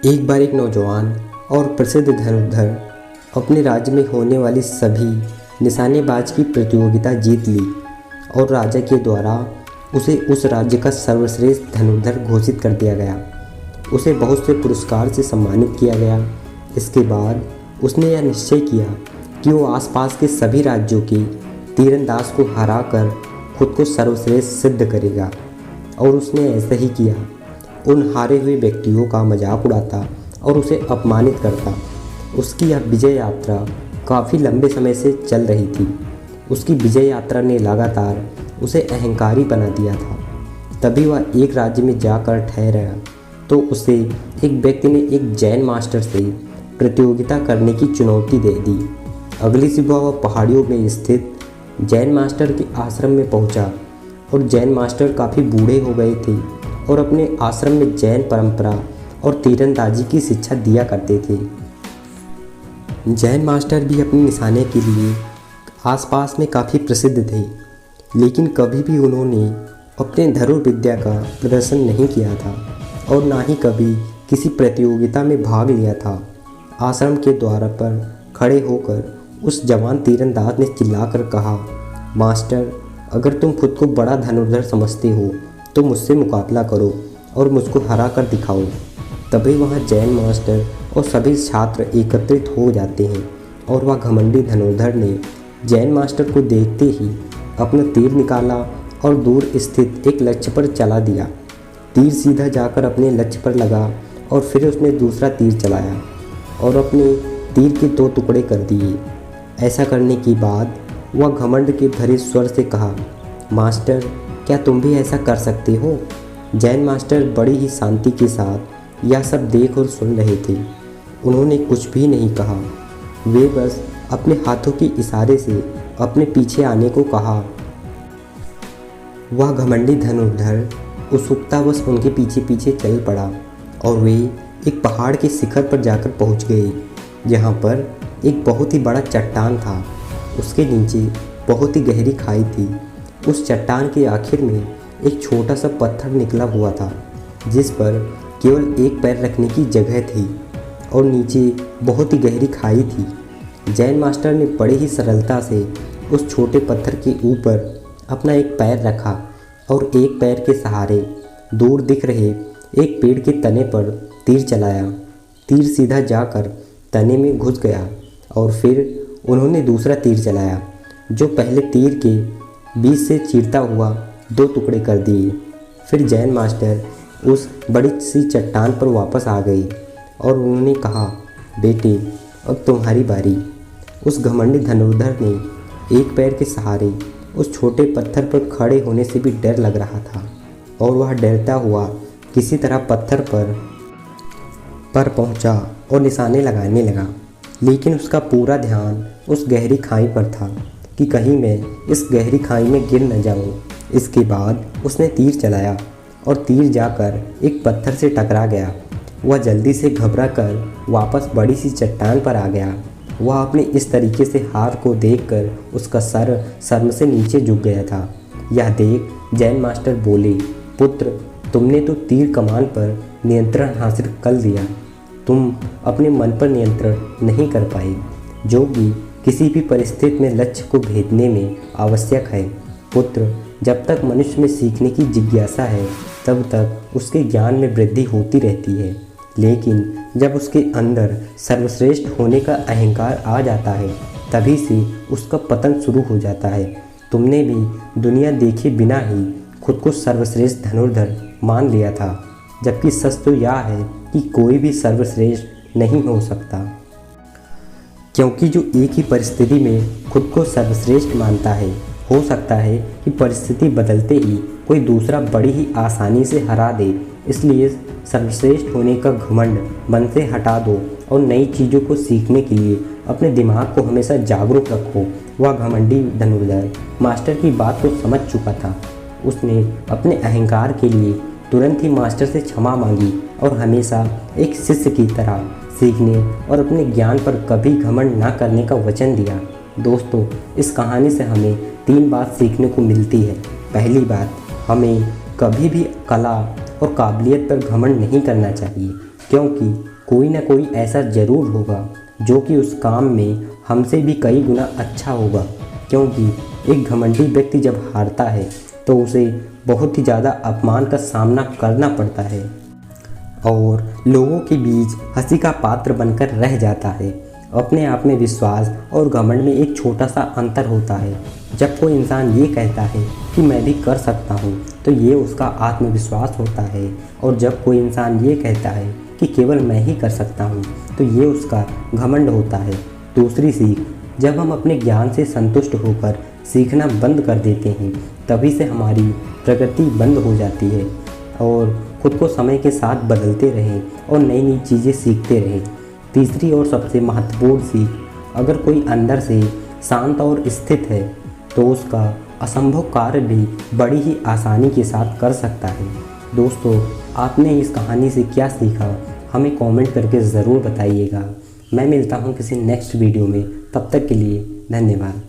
एक बार एक नौजवान और प्रसिद्ध धनुर्धर अपने राज्य में होने वाली सभी निशानेबाज की प्रतियोगिता जीत ली और राजा के द्वारा उसे उस राज्य का सर्वश्रेष्ठ धनुर्धर घोषित कर दिया गया। उसे बहुत से पुरस्कार से सम्मानित किया गया। इसके बाद उसने यह निश्चय किया कि वो आसपास के सभी राज्यों के तीरंदाज को हराकर खुद को सर्वश्रेष्ठ सिद्ध करेगा और उसने ऐसा ही किया। उन हारे हुए व्यक्तियों का मजाक उड़ाता और उसे अपमानित करता। उसकी यह विजय यात्रा काफ़ी लंबे समय से चल रही थी। उसकी विजय यात्रा ने लगातार उसे अहंकारी बना दिया था। तभी वह एक राज्य में जाकर ठहरा तो उसे एक व्यक्ति ने एक जैन मास्टर से प्रतियोगिता करने की चुनौती दे दी। अगली सुबह वह पहाड़ियों में स्थित जैन मास्टर के आश्रम में पहुंचा और जैन मास्टर काफ़ी बूढ़े हो गए थे और अपने आश्रम में जैन परंपरा और तीरंदाजी की शिक्षा दिया करते थे। जैन मास्टर भी अपने निशाने के लिए आसपास में काफ़ी प्रसिद्ध थे, लेकिन कभी भी उन्होंने अपने धनुर्विद्या का प्रदर्शन नहीं किया था और ना ही कभी किसी प्रतियोगिता में भाग लिया था। आश्रम के द्वार पर खड़े होकर उस जवान तीरंदाज ने चिल्लाकर कहा, मास्टर, अगर तुम खुद को बड़ा धनुर्धर समझते हो तो मुझसे मुकाबला करो और मुझको हरा कर दिखाओ। तभी वहाँ जैन मास्टर और सभी छात्र एकत्रित हो जाते हैं और वह घमंडी धनुर्धर ने जैन मास्टर को देखते ही अपना तीर निकाला और दूर स्थित एक लक्ष्य पर चला दिया। तीर सीधा जाकर अपने लक्ष्य पर लगा और फिर उसने दूसरा तीर चलाया और अपने तीर के 2 टुकड़े कर दिए। ऐसा करने के बाद वह घमंड के भरे स्वर से कहा, मास्टर, क्या तुम भी ऐसा कर सकते हो? जैन मास्टर बड़ी ही शांति के साथ यह सब देख और सुन रहे थे। उन्होंने कुछ भी नहीं कहा। वे बस अपने हाथों के इशारे से अपने पीछे आने को कहा। वह घमंडी धनुर्धर उत्सुकतावश उनके पीछे पीछे चल पड़ा और वे एक पहाड़ के शिखर पर जाकर पहुंच गए, जहां पर एक बहुत ही बड़ा चट्टान था। उसके नीचे बहुत ही गहरी खाई थी। उस चट्टान के आखिर में एक छोटा सा पत्थर निकला हुआ था, जिस पर केवल एक पैर रखने की जगह थी और नीचे बहुत ही गहरी खाई थी। जैन मास्टर ने बड़े ही सरलता से उस छोटे पत्थर के ऊपर अपना एक पैर रखा और एक पैर के सहारे दूर दिख रहे एक पेड़ के तने पर तीर चलाया। तीर सीधा जाकर तने में घुस गया और फिर उन्होंने दूसरा तीर चलाया, जो पहले तीर के बीच से चीरता हुआ 2 टुकड़े कर दिए। फिर जैन मास्टर उस बड़ी सी चट्टान पर वापस आ गए और उन्होंने कहा, बेटे, अब तुम्हारी बारी। उस घमंडी धनुर्धर ने एक पैर के सहारे उस छोटे पत्थर पर खड़े होने से भी डर लग रहा था और वह डरता हुआ किसी तरह पत्थर पर पहुंचा और निशाने लगाने लगा, लेकिन उसका पूरा ध्यान उस गहरी खाई पर था कि कहीं मैं इस गहरी खाई में गिर न जाऊं। इसके बाद उसने तीर चलाया और तीर जाकर एक पत्थर से टकरा गया। वह जल्दी से घबरा कर वापस बड़ी सी चट्टान पर आ गया। वह अपने इस तरीके से हार को देखकर उसका सर शर्म से नीचे झुक गया था। यह देख जैन मास्टर बोले, पुत्र, तुमने तो तीर कमान पर नियंत्रण हासिल कर लिया, तुम अपने मन पर नियंत्रण नहीं कर पाए, जो कि किसी भी परिस्थिति में लक्ष्य को भेदने में आवश्यक है। पुत्र, जब तक मनुष्य में सीखने की जिज्ञासा है तब तक उसके ज्ञान में वृद्धि होती रहती है, लेकिन जब उसके अंदर सर्वश्रेष्ठ होने का अहंकार आ जाता है तभी से उसका पतन शुरू हो जाता है। तुमने भी दुनिया देखे बिना ही खुद को सर्वश्रेष्ठ धनुर्धर मान लिया था, जबकि सच तो यह है कि कोई भी सर्वश्रेष्ठ नहीं हो सकता, क्योंकि जो एक ही परिस्थिति में खुद को सर्वश्रेष्ठ मानता है, हो सकता है कि परिस्थिति बदलते ही कोई दूसरा बड़ी ही आसानी से हरा दे। इसलिए सर्वश्रेष्ठ होने का घमंड मन से हटा दो और नई चीज़ों को सीखने के लिए अपने दिमाग को हमेशा जागरूक रखो। वह घमंडी धनुर्धर मास्टर की बात को समझ चुका था। उसने अपने अहंकार के लिए तुरंत ही मास्टर से क्षमा मांगी और हमेशा एक शिष्य की तरह सीखने और अपने ज्ञान पर कभी घमंड न करने का वचन दिया। दोस्तों, इस कहानी से हमें 3 बात सीखने को मिलती है। पहली बात, हमें कभी भी कला और काबिलियत पर घमंड नहीं करना चाहिए, क्योंकि कोई ना कोई ऐसा ज़रूर होगा जो कि उस काम में हमसे भी कई गुना अच्छा होगा, क्योंकि एक घमंडी व्यक्ति जब हारता है तो उसे बहुत ही ज़्यादा अपमान का सामना करना पड़ता है और लोगों के बीच हंसी का पात्र बनकर रह जाता है। अपने आप में विश्वास और घमंड में एक छोटा सा अंतर होता है। जब कोई इंसान ये कहता है कि मैं भी कर सकता हूँ, तो ये उसका आत्मविश्वास होता है, और जब कोई इंसान ये कहता है कि केवल मैं ही कर सकता हूँ, तो ये उसका घमंड होता है। दूसरी सीख, जब हम अपने ज्ञान से संतुष्ट होकर सीखना बंद कर देते हैं, तभी से हमारी प्रगति बंद हो जाती है। और खुद को समय के साथ बदलते रहें और नई नई चीज़ें सीखते रहें। तीसरी और सबसे महत्वपूर्ण सीख, अगर कोई अंदर से शांत और स्थित है तो उसका असंभव कार्य भी बड़ी ही आसानी के साथ कर सकता है। दोस्तों, आपने इस कहानी से क्या सीखा, हमें कमेंट करके ज़रूर बताइएगा। मैं मिलता हूँ किसी नेक्स्ट वीडियो में, तब तक के लिए धन्यवाद।